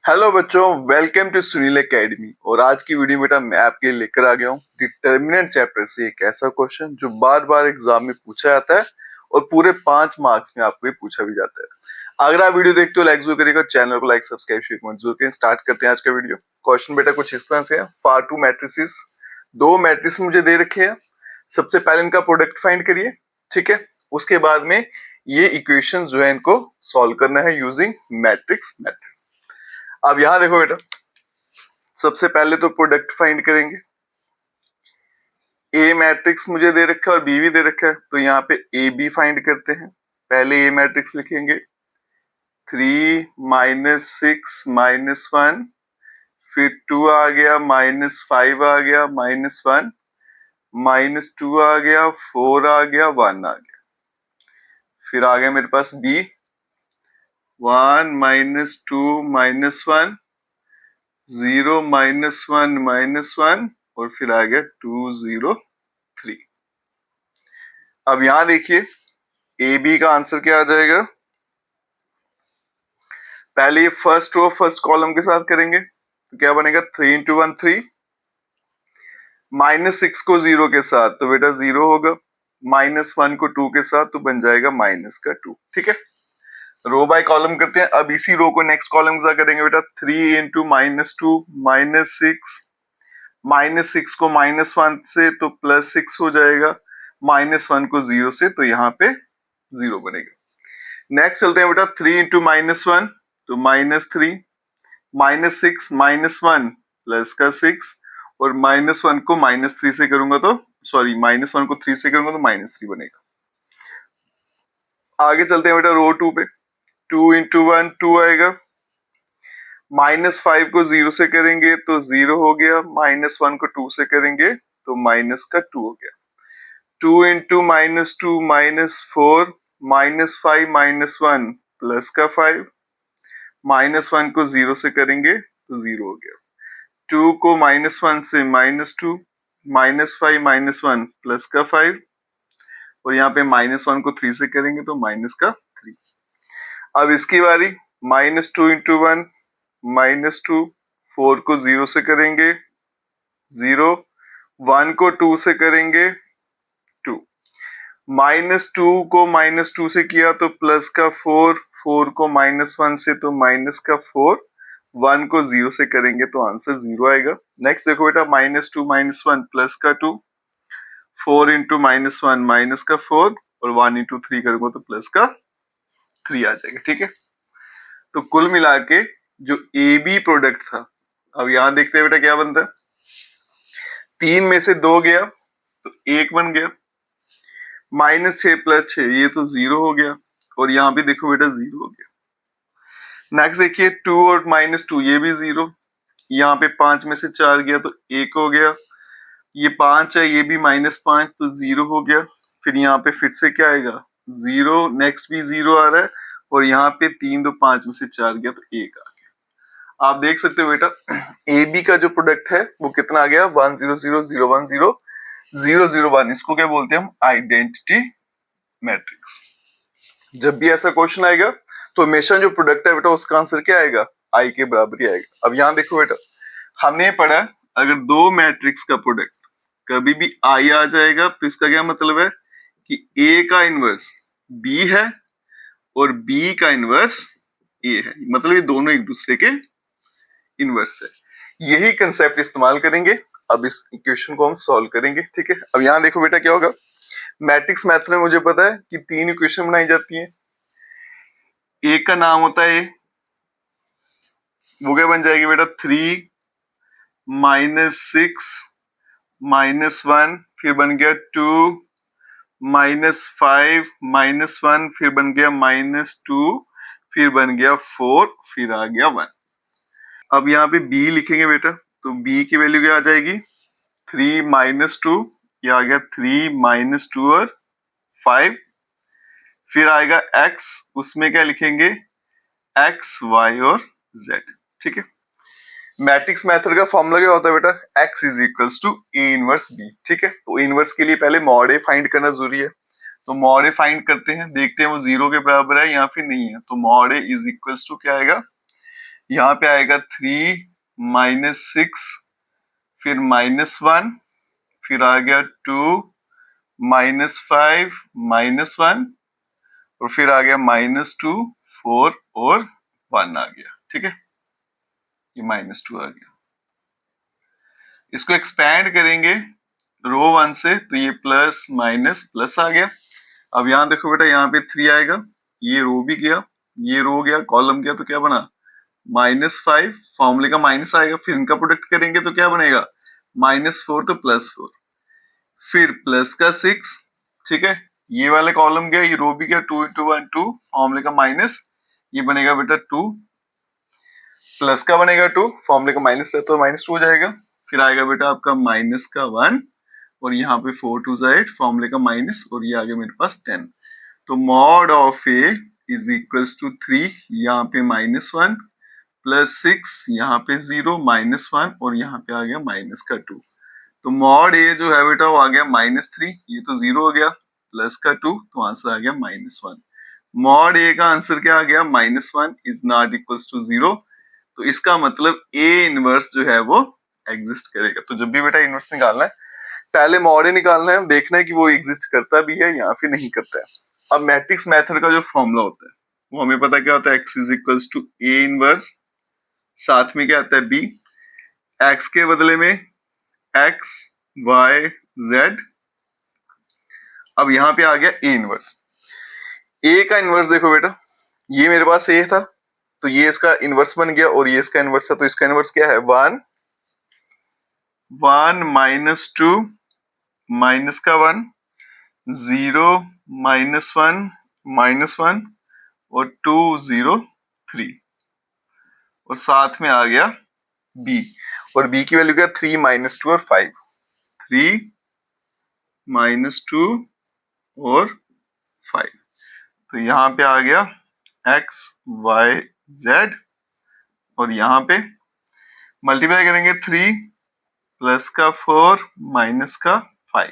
Hello बच्चों, welcome to Sunil academy. और आज की वीडियो बेटा मैं आपके लिए लेकर आ गया हूँ डिटर्मिनेंट चैप्टर से एक ऐसा क्वेश्चन जो बार बार एग्जाम में पूछा जाता है और पूरे 5 मार्क्स में आपको ये पूछा भी जाता है। अगर आप वीडियो देखते हो लाइक जरूर करिएगा, चैनल को लाइक सब्सक्राइब शेयर कमेंट जरूर करें। स्टार्ट करते हैं आज का वीडियो। क्वेश्चन बेटा कुछ इस तरह से है। फॉर टू मैट्रिसेस, दो मैट्रिक्स मुझे दे रखे हैं। सबसे पहले इनका प्रोडक्ट फाइंड करिए, ठीक है। उसके बाद में ये इक्वेशन जो है इनको सॉल्व करना है यूजिंग मैट्रिक्स मेथड। अब यहां देखो बेटा, सबसे पहले तो प्रोडक्ट फाइंड करेंगे। ए मैट्रिक्स मुझे दे रखा है और बी भी दे रखा है, तो यहाँ पे ए बी फाइंड करते हैं। पहले ए मैट्रिक्स लिखेंगे 3 -6 -1, फिर 2 आ गया, -5 आ गया, -1, -2 आ गया, 4 आ गया, 1 आ गया। फिर आ गया मेरे पास बी 1 -2 -1, 0 -1 -1 और फिर आ गया 2 0 3। अब यहां देखिए ए बी का आंसर क्या आ जाएगा। पहले ये फर्स्ट रो फर्स्ट कॉलम के साथ करेंगे तो क्या बनेगा 3 × 1 3, -6 को 0 के साथ तो बेटा 0 होगा, -1 को 2 के साथ तो बन जाएगा -2। ठीक है, रो बाय कॉलम करते हैं। अब इसी रो को नेक्स्ट कॉलम के साथ करेंगे बेटा 3 × -2 -6 को -1 से तो +6 हो जाएगा, -1 को 0 से तो यहाँ पे 0 बनेगा। नेक्स्ट चलते हैं बेटा 3 × -1 तो -3, -6 -1 प्लस का 6 और -1 को -3 से करूंगा तो -1 को 3 से करूंगा तो -3 बनेगा। आगे चलते हैं बेटा रो 2 पे। 2 × 1 2 आएगा, -5 को 0 से करेंगे तो 0 हो गया, -1 को 2 से करेंगे तो -2 हो गया। 2 × -2 -4, -5 -1 प्लस का 5, -1 को 0 से करेंगे तो 0 हो गया। 2 को -1 से -2, -5 -1 प्लस का 5 और यहाँ पे -1 को 3 से करेंगे तो -3। अब इसकी बारी -2 × 1 -2, 4 को 0 से करेंगे 0, 1 को 2 से करेंगे 2, -2 को -2 से किया तो प्लस का 4, 4 को -1 से तो -4, 1 को 0 से करेंगे तो आंसर 0 आएगा। नेक्स्ट देखो बेटा -2 -1 प्लस का 2, 4 × -1 माइनस का 4 और 1 × 3 करूंगा तो प्लस का 3 आ जाएगा। ठीक है, तो कुल मिला के जो ए बी प्रोडक्ट था, अब यहां देखते हैं बेटा क्या बनता है। 3 में से 2 गया तो 1 बन गया, -6 + 6 ये तो 0 हो गया और यहाँ भी देखो बेटा 0 हो गया। नेक्स्ट देखिए 2 और -2 ये भी 0, यहाँ पे 5 में से 4 गया तो 1 हो गया, ये 5 है ये भी -5 तो 0 हो गया। फिर यहाँ पे फिर से क्या आएगा 0, नेक्स्ट भी 0 आ रहा है और यहाँ पे 3 तो 5 में से 4 गया तो 1 आ गया। आप देख सकते हो बेटा ए बी का जो प्रोडक्ट है वो कितना आ गया 1 0 0 0 1 0 0 0 1। इसको क्या बोलते हैं हम, आइडेंटिटी मैट्रिक्स। जब भी ऐसा क्वेश्चन आएगा तो हमेशा जो प्रोडक्ट है बेटा उसका आंसर क्या आएगा, आई के बराबर ही आएगा। अब यहाँ देखो बेटा हमने पढ़ा अगर दो मैट्रिक्स का प्रोडक्ट कभी भी आई आ जाएगा तो इसका क्या मतलब है कि ए का इनवर्स बी है और बी का इनवर्स ए है, मतलब ये दोनों एक दूसरे के इनवर्स है। यही कंसेप्ट इस्तेमाल करेंगे अब इस इक्वेशन को हम सॉल्व करेंगे। ठीक है, अब यहाँ देखो बेटा क्या होगा। मैट्रिक्स मेथड में मुझे पता है कि 3 इक्वेशन बनाई जाती है। एक का नाम होता है, वो क्या बन जाएगी बेटा 3 -6 -1, फिर बन गया 2 -5 -1, फिर बन गया -2, फिर बन गया 4, फिर आ गया 1। अब यहाँ पे b लिखेंगे बेटा तो b की वैल्यू क्या आ जाएगी 3 -2, ये आ गया 3 -2 और 5, फिर आएगा x, उसमें क्या लिखेंगे x y और z। ठीक है, मैट्रिक्स मेथड का फॉर्मूला क्या होता है बेटा, x is equals to A inverse b। ठीक है, तो इनवर्स के लिए पहले मॉड ए फाइंड करना जरूरी है, तो मॉड ए फाइंड करते हैं, देखते हैं वो 0 के बराबर है या फिर नहीं है। तो mod A is equals to क्या आएगा यहाँ पे आएगा 3 -6, फिर -1, फिर आ गया 2 -5 -1, और फिर आ गया -2 4 और 1 आ गया। ठीक है, ये -2 आ गया। इसको एक्सपैंड करेंगे रो 1 से तो ये प्लस माइनस प्लस आ गया। अब यहाँ देखो बेटा, यहाँ पे 3 आएगा, ये रो भी गया, ये रो गया, कॉलम गया, तो क्या बना -5, फॉर्मूले का माइनस आएगा, फिर इनका प्रोडक्ट करेंगे तो क्या बनेगा -4 तो +4, फिर प्लस का 6। ठीक है, ये वाले कॉलम गया, ये रो भी गया, 2 × 1 2, फॉर्मूले का माइनस, ये बनेगा बेटा 2, प्लस का बनेगा 2, फॉर्मूले का माइनस है तो -2 हो जाएगा। फिर आएगा बेटा आपका माइनस का 1, और यहाँ पे 4 2 8, फॉर्मूले का माइनस, और ये आ गया मेरे पास 10। तो mod of A is equals to 3, यहाँ पे -1 प्लस 6, यहाँ पे 0 -1, और यहाँ पे आ गया माइनस का 2। तो मॉड ए जो है बेटा वो आ गया -3, ये तो 0 हो गया, प्लस का 2, तो आंसर आ गया -1। मॉड ए का आंसर क्या आ गया -1 इज नॉट इक्वल्स टू 0। तो इसका मतलब ए इनवर्स जो है वो एग्जिस्ट करेगा। तो जब भी बेटा इनवर्स निकालना है, पहले मॉड ए निकालना है, देखना है कि वो एग्जिस्ट करता भी है या फिर नहीं करता है। अब मैट्रिक्स मेथड का जो फॉर्मूला होता है वो हमें पता क्या होता है, x is equals to A inverse, साथ में क्या आता है b, x के बदले में x y z। अब यहाँ पे आ गया ए इनवर्स। ए का इनवर्स देखो बेटा, ये मेरे पास ए था तो ये इसका इनवर्स बन गया, और ये इसका इनवर्स है तो इसका इनवर्स क्या है 1 1 -2 माइनस का 1 0 -1 -1 और 2 0 3, और साथ में आ गया b, और b की वैल्यू क्या 3 -2 और 5, 3 -2 और 5। तो यहाँ पे आ गया x y z, और यहाँ पे मल्टीप्लाई करेंगे 3 प्लस का 4 माइनस का 5,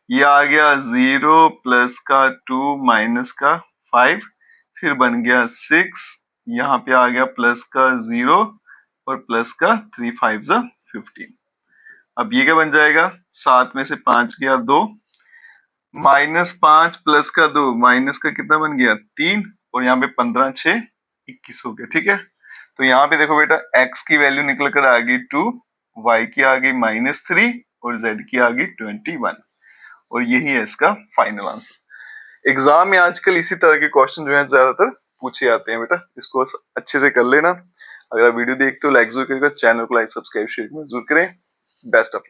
ये आ गया 0 प्लस का 2 माइनस का 5, फिर बन गया 6, यहाँ पे आ गया प्लस का 0 और प्लस का 3 5 15। अब ये क्या बन जाएगा, 7 में से 5 गया 2, -5 प्लस का 2 माइनस का कितना बन गया 3, और यहाँ पे 15 6 21 हो गया। ठीक है, तो यहाँ पे देखो बेटा x की वैल्यू निकल कर आ गई 2, y की आ गई -3 और z की आ गई 21, और यही है इसका फाइनल आंसर। एग्जाम में आजकल इसी तरह के क्वेश्चन जो है ज्यादातर पूछे जाते हैं बेटा, इसको अच्छे से कर लेना। अगर आप वीडियो देखते हो लाइक जरूर करिएगा, चैनल को लाइक सब्सक्राइब शेयर जरूर करें। Best of